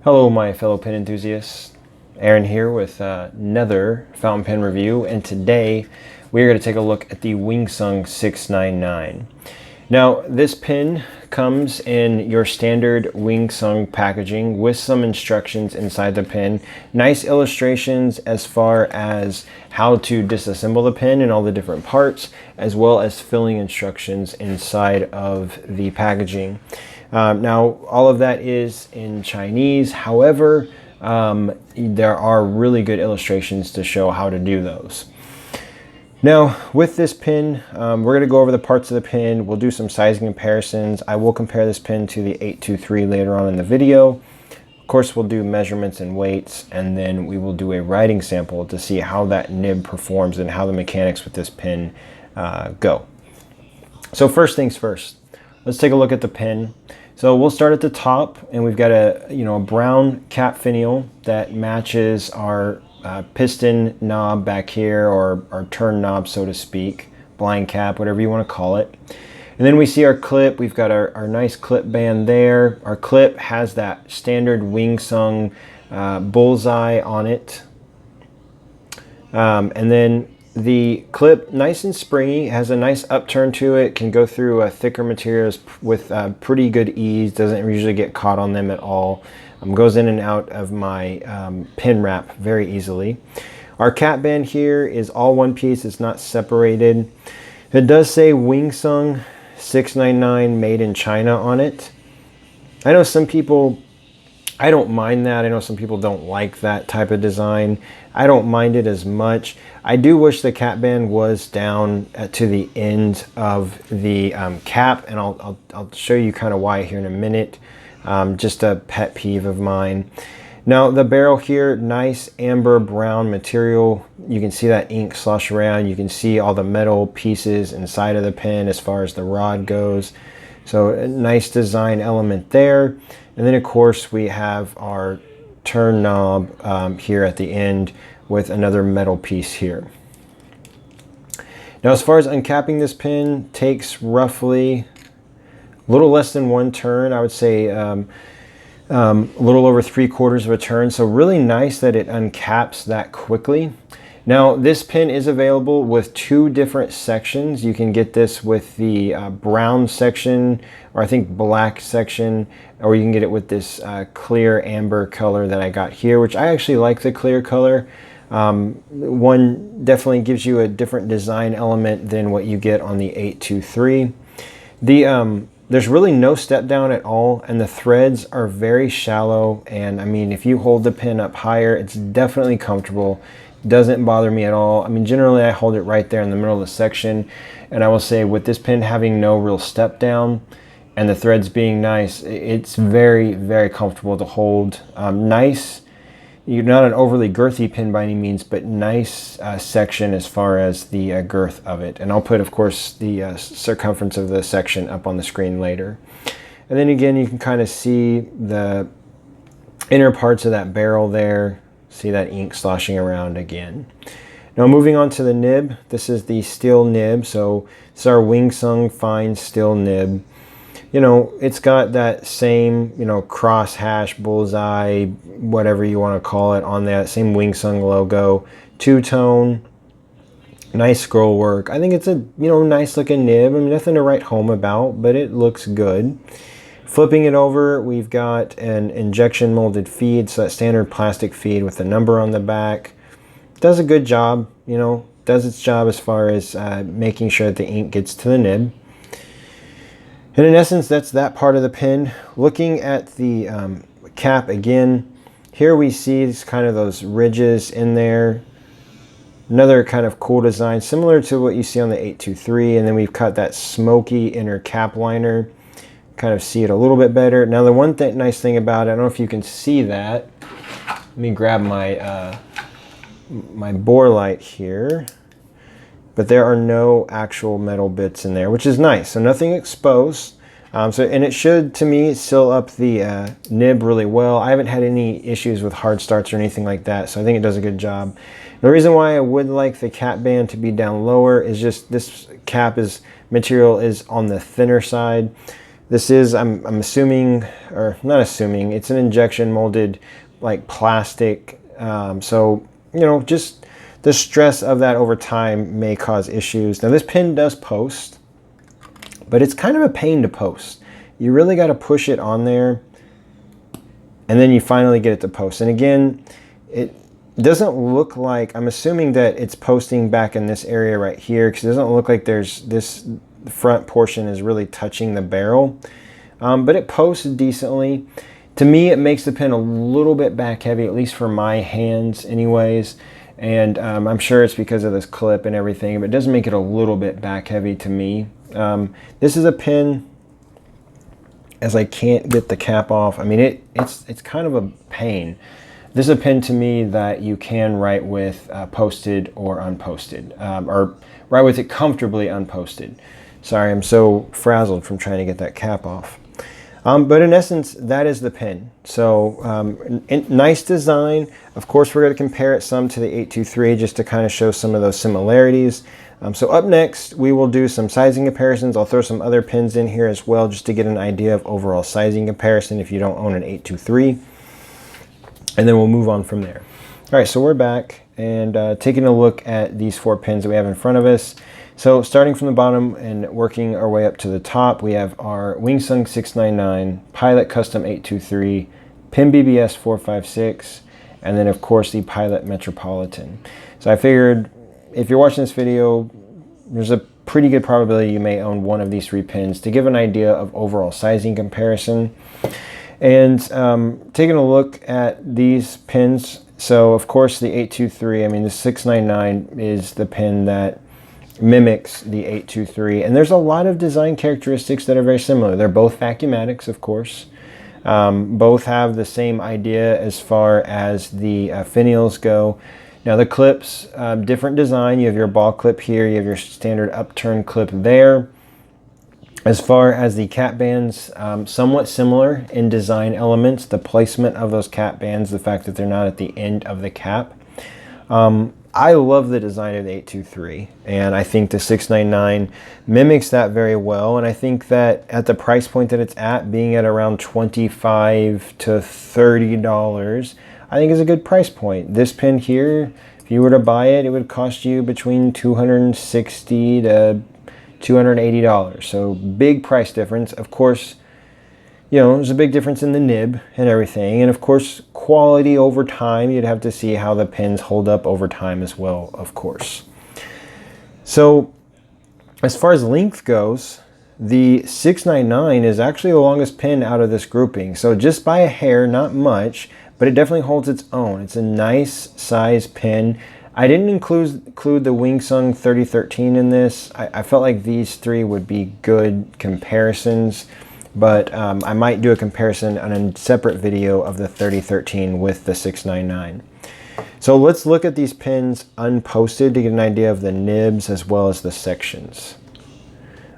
Hello my fellow pen enthusiasts, Aaron here with another fountain pen review, and today we're going to take a look at the Wingsung 699. Now this pen comes in your standard Wingsung packaging with some instructions inside the pen, nice illustrations as far as how to disassemble the pen and all the different parts, as well as filling instructions inside of the packaging. Now, all of that is in Chinese. However, there are really good illustrations to show how to do those. Now, with this pen, we're going to go over the parts of the pen. We'll do some sizing comparisons. I will compare this pen to the 823 later on in the video. Of course, we'll do measurements and weights, and then we will do a writing sample to see how that nib performs and how the mechanics with this pen go. So first things first, let's take a look at the pen. So we'll start at the top, and we've got a brown cap finial that matches our piston knob back here, or our turn knob, so to speak, blind cap, whatever you want to call it. And then we see our clip. We've got our nice clip band there. Our clip has that standard Wingsung bullseye on it. And then the clip, nice and springy, has a nice upturn to it, can go through thicker materials with pretty good ease, doesn't usually get caught on them at all. Goes in and out of my pen wrap very easily. Our cap band here is all one piece, it's not separated. It does say Wingsung 699 made in China on it. I know some people, I don't mind that. I know some people don't like that type of design. I don't mind it as much. I do wish the cap band was down to the end of the cap, and I'll show you kind of why here in a minute. Just a pet peeve of mine. Now the barrel here, nice amber brown material. You can see that ink slosh around. You can see all the metal pieces inside of the pen as far as the rod goes. So a nice design element there. And then of course we have our turn knob here at the end with another metal piece here. Now as far as uncapping this pen, takes roughly a little less than one turn. I would say a little over 3/4 of a turn. So really nice that it uncaps that quickly. Now this pen is available with two different sections. You can get this with the brown section, or I think black section, or you can get it with this clear amber color that I got here, which I actually like the clear color. One definitely gives you a different design element than what you get on the 823. There's really no step down at all, and the threads are very shallow, and I mean, if you hold the pen up higher, it's definitely comfortable. Doesn't bother me at all. I mean, generally I hold it right there in the middle of the section, and I will say with this pen having no real step down and the threads being nice, it's very, very comfortable to hold. Nice, you're not an overly girthy pen by any means, but nice section as far as the girth of it. And I'll put, of course, the circumference of the section up on the screen later. And then again, you can kind of see the inner parts of that barrel there. See that ink sloshing around again. Now moving on to the nib, this is the steel nib. So it's our Wingsung fine steel nib. You know, it's got that same, cross hash, bullseye, whatever you want to call it, on that same Wingsung logo. Two-tone, nice scroll work. I think it's a, nice looking nib. I mean, nothing to write home about, but it looks good. Flipping it over, we've got an injection molded feed, so that standard plastic feed with a number on the back. Does a good job, does its job as far as making sure that the ink gets to the nib. And in essence, that's that part of the pen. Looking at the cap again, here we see kind of those ridges in there. Another kind of cool design, similar to what you see on the 823, and then we've got that smoky inner cap liner. Kind of see it a little bit better. Now the one nice thing about it, I don't know if you can see that. Let me grab my my bore light here. But there are no actual metal bits in there, which is nice. So nothing exposed. And it should, to me, seal up the nib really well. I haven't had any issues with hard starts or anything like that, so I think it does a good job. The reason why I would like the cap band to be down lower is just this cap material is on the thinner side. This is, I'm assuming, or not assuming, it's an injection molded like plastic. So, you know, just the stress of that over time may cause issues. Now this pin does post, but it's kind of a pain to post. You really got to push it on there, and then you finally get it to post. And again, it doesn't look like, I'm assuming that it's posting back in this area right here, because it doesn't look like there's this front portion is really touching the barrel. But it posts decently. To me, it makes the pin a little bit back heavy, at least for my hands anyways. And I'm sure it's because of this clip and everything, but it does make it a little bit back heavy to me. This is a pin, as I can't get the cap off. I mean, it's kind of a pain. This is a pin to me that you can write with posted or unposted, or write with it comfortably unposted. Sorry, I'm so frazzled from trying to get that cap off. But in essence, that is the pin. So nice design. Of course, we're going to compare it some to the 823 just to kind of show some of those similarities. So up next, we will do some sizing comparisons. I'll throw some other pins in here as well just to get an idea of overall sizing comparison if you don't own an 823. And then we'll move on from there. All right, so we're back and taking a look at these 4 pins that we have in front of us. So starting from the bottom and working our way up to the top, we have our Wingsung 699, Pilot Custom 823, Pin BBS 456, and then of course the Pilot Metropolitan. So I figured if you're watching this video, there's a pretty good probability you may own one of these 3 pins to give an idea of overall sizing comparison. And taking a look at these pins, so of course the 823, I mean the 699 is the pin that mimics the 823, and there's a lot of design characteristics that are very similar. They're both vacuumatics, of course. Both have the same idea as far as the finials go. Now the clips, different design. You have your ball clip here, you have your standard upturn clip there. As far as the cap bands, somewhat similar in design elements, the placement of those cap bands, the fact that they're not at the end of the cap. I love the design of the 823, and I think the 699 mimics that very well. And I think that at the price point that it's at, being at around $25 to $30, I think is a good price point. This pin here, if you were to buy it, it would cost you between $260 to $280. So big price difference. Of course, you know, there's a big difference in the nib and everything. And of course, quality over time, you'd have to see how the pins hold up over time as well, of course. So as far as length goes, the 699 is actually the longest pin out of this grouping. So just by a hair, not much, but it definitely holds its own. It's a nice size pin. I didn't include the Wingsung 3013 in this. I felt like these 3 would be good comparisons, but I might do a comparison on a separate video of the 3013 with the 699. So let's look at these pins unposted to get an idea of the nibs as well as the sections.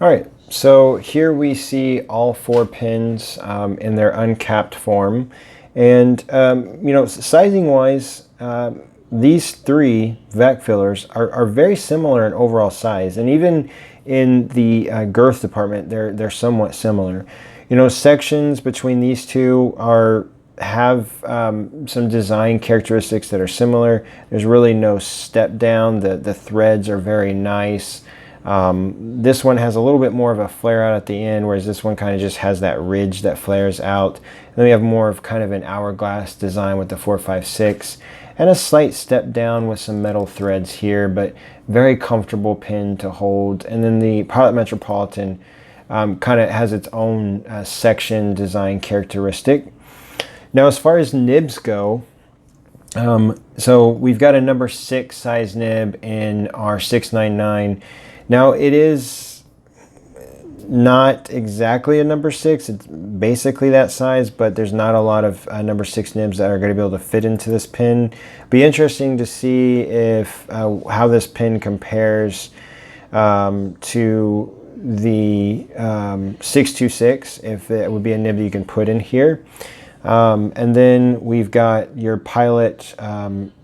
All right, so here we see all 4 pins in their uncapped form. And, you know, sizing wise, these 3 vac fillers are very similar in overall size, and even in the girth department, they're somewhat similar. You know, sections between these 2 have some design characteristics that are similar. There's really no step down. The threads are very nice. This one has a little bit more of a flare out at the end, whereas this one kind of just has that ridge that flares out. And then we have more of kind of an hourglass design with the 456. And a slight step down with some metal threads here, but very comfortable pin to hold. And then the Pilot Metropolitan kind of has its own section design characteristic. Now, as far as nibs go, so we've got a number 6 size nib in our 699. Now, it is not exactly a number 6. It's basically that size, but there's not a lot of number 6 nibs that are going to be able to fit into this pin. Be interesting to see if how this pin compares to the 626, if it would be a nib that you can put in here. And then we've got your Pilot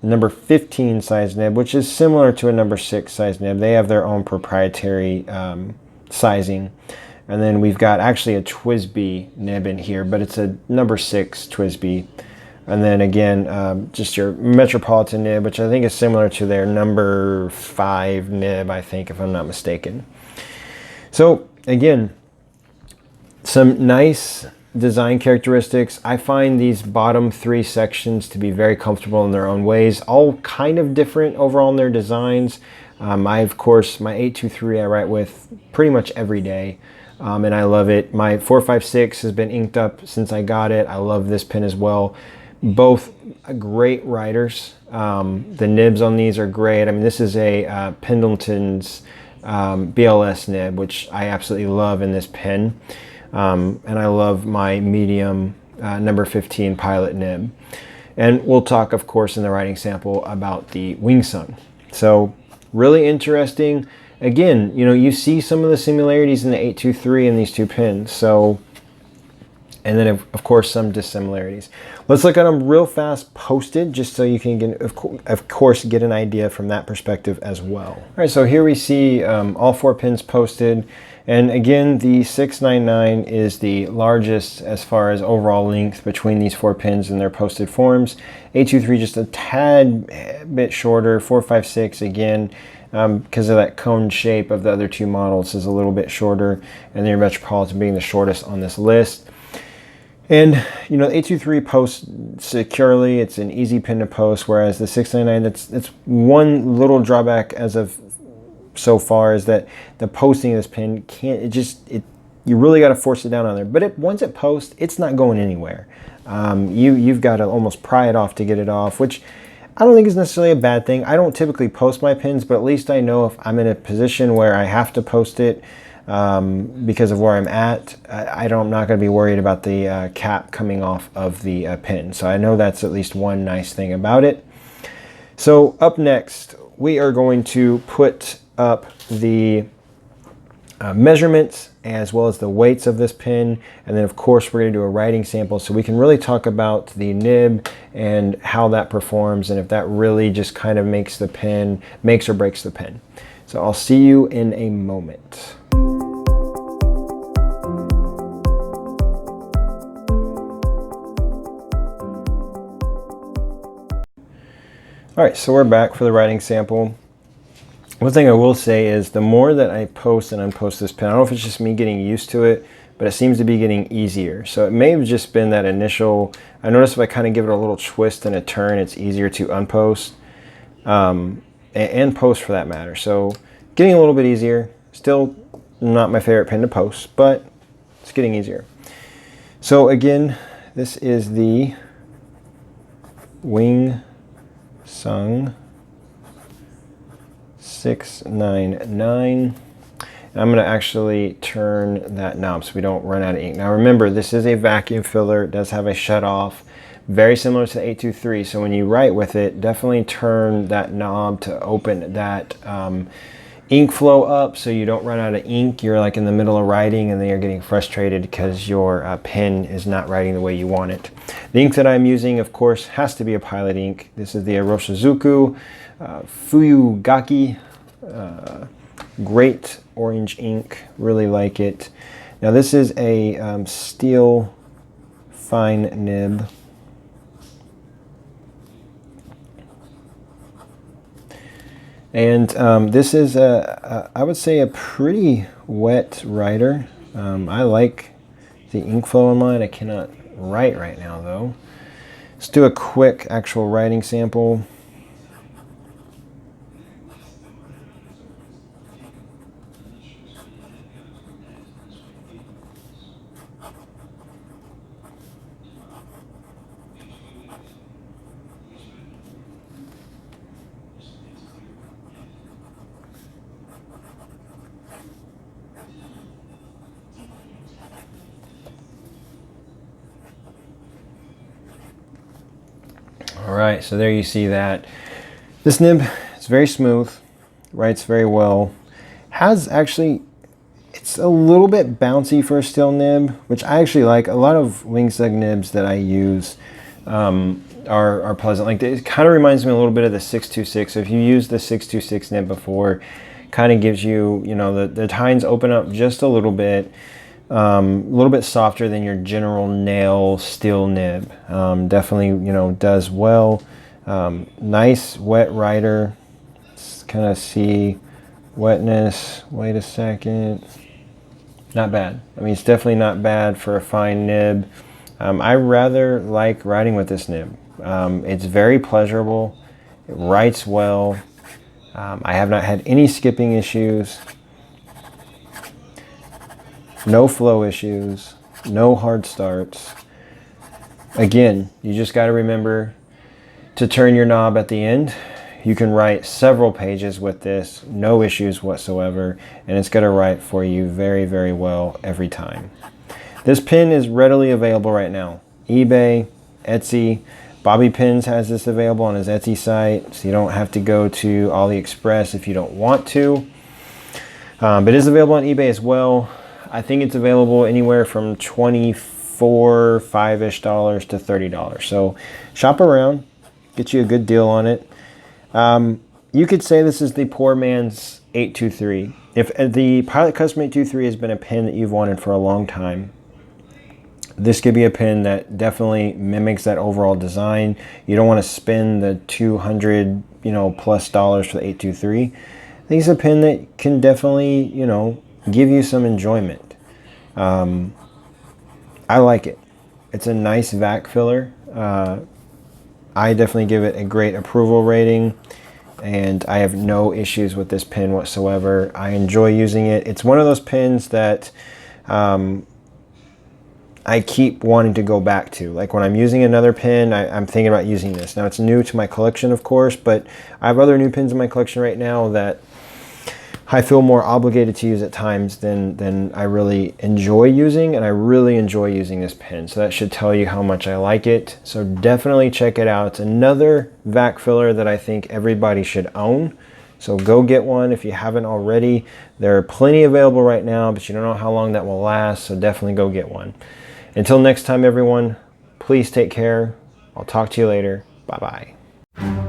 number 15 size nib, which is similar to a number 6 size nib. They have their own proprietary sizing. And then we've got actually a TWSBI nib in here, but it's a number 6 TWSBI. And then again, just your Metropolitan nib, which I think is similar to their number 5 nib, I think, if I'm not mistaken. So again, some nice design characteristics. I find these bottom 3 sections to be very comfortable in their own ways, all kind of different overall in their designs. Of course, my 823 I write with pretty much every day. And I love it. My 456 has been inked up since I got it. I love this pen as well. Both great writers. The nibs on these are great. I mean, this is a Pendleton's BLS nib, which I absolutely love in this pen. And I love my medium number 15 Pilot nib. And we'll talk, of course, in the writing sample about the Wingsung. So really interesting. Again, you know, you see some of the similarities in the 823 in these two pens. So, and then of course some dissimilarities. Let's look at them real fast posted, just so you can get, of course, get an idea from that perspective as well. All right, so here we see all 4 pens posted. And again, the 699 is the largest as far as overall length between these 4 pens in their posted forms. 823 just a tad bit shorter. 456 again, because of that cone shape of the other 2 models, is a little bit shorter, and then your Metropolitan being the shortest on this list. And you know, the 823 posts securely. It's an easy pen to post, whereas the 699, that's one little drawback as of so far, is that the posting of this pen can't, you really got to force it down on there. But once it posts, it's not going anywhere. You've got to almost pry it off to get it off, which I don't think is necessarily a bad thing. I don't typically post my pens, but at least I know if I'm in a position where I have to post it because of where I'm at, I'm not going to be worried about the cap coming off of the pen. So I know that's at least one nice thing about it. So up next, we are going to put up the measurements as well as the weights of this pen, and then of course we're going to do a writing sample so we can really talk about the nib and how that performs, and if that really just kind of makes or breaks the pen. So I'll see you in a moment. All right, so we're back for the writing sample. One thing I will say is the more that I post and unpost this pen, I don't know if it's just me getting used to it, but it seems to be getting easier. So it may have just been that initial, I noticed if I kind of give it a little twist and a turn, it's easier to unpost and post for that matter. So getting a little bit easier. Still not my favorite pen to post, but it's getting easier. So again, this is the Wingsung 699. I'm going to actually turn that knob so we don't run out of ink. Now remember, this is a vacuum filler. It does have a shut off, very similar to the 823. So when you write with it, definitely turn that knob to open that ink flow up so you don't run out of ink. You're like in the middle of writing and then you're getting frustrated because your pen is not writing the way you want it. The ink that I'm using, of course, has to be a Pilot ink. This is the Iroshizuku Fuyugaki. Great orange ink, really like it. Now this is a steel fine nib. And this is I would say a pretty wet writer. I like the ink flow on mine. I cannot write right now though. Let's do a quick actual writing sample. All right, so there you see that. This nib is very smooth, writes very well. It's a little bit bouncy for a steel nib, which I actually like. A lot of Wingsung nibs that I use are pleasant. Like, it kind of reminds me a little bit of the 626. So if you used the 626 nib before, kind of gives you, you know, the tines open up just a little bit softer than your general nail steel nib. Definitely, you know, does well. Nice wet rider. Let's kind of see wetness. Wait a second. Not bad. I mean, it's definitely not bad for a fine nib. I rather like writing with this nib. It's very pleasurable. It writes well. I have not had any skipping issues. No flow issues, no hard starts. Again, you just got to remember to turn your knob at the end. You can write several pages with this, no issues whatsoever, and it's going to write for you very, very well every time. This pen is readily available right now. eBay, Etsy. Bobby Pins has this available on his Etsy site, so you don't have to go to AliExpress if you don't want to. But it is available on eBay as well. I think it's available anywhere from $24, $5-ish to $30. So shop around, get you a good deal on it. You could say this is the poor man's 823. If the Pilot Custom 823 has been a pen that you've wanted for a long time, this could be a pen that definitely mimics that overall design. You don't want to spend the $200, you know, plus dollars for the 823. I think it's a pen that can definitely, you know, give you some enjoyment. I like it. It's a nice vac filler. I definitely give it a great approval rating, and I have no issues with this pen whatsoever. I enjoy using it. It's one of those pens that I keep wanting to go back to. Like when I'm using another pen, I'm thinking about using this. Now it's new to my collection, of course, but I have other new pens in my collection right now that I feel more obligated to use at times than I really enjoy using, and I really enjoy using this pen. So that should tell you how much I like it. So definitely check it out. It's another vac filler that I think everybody should own. So go get one if you haven't already. There are plenty available right now, but you don't know how long that will last, so definitely go get one. Until next time, everyone, please take care. I'll talk to you later. Bye-bye.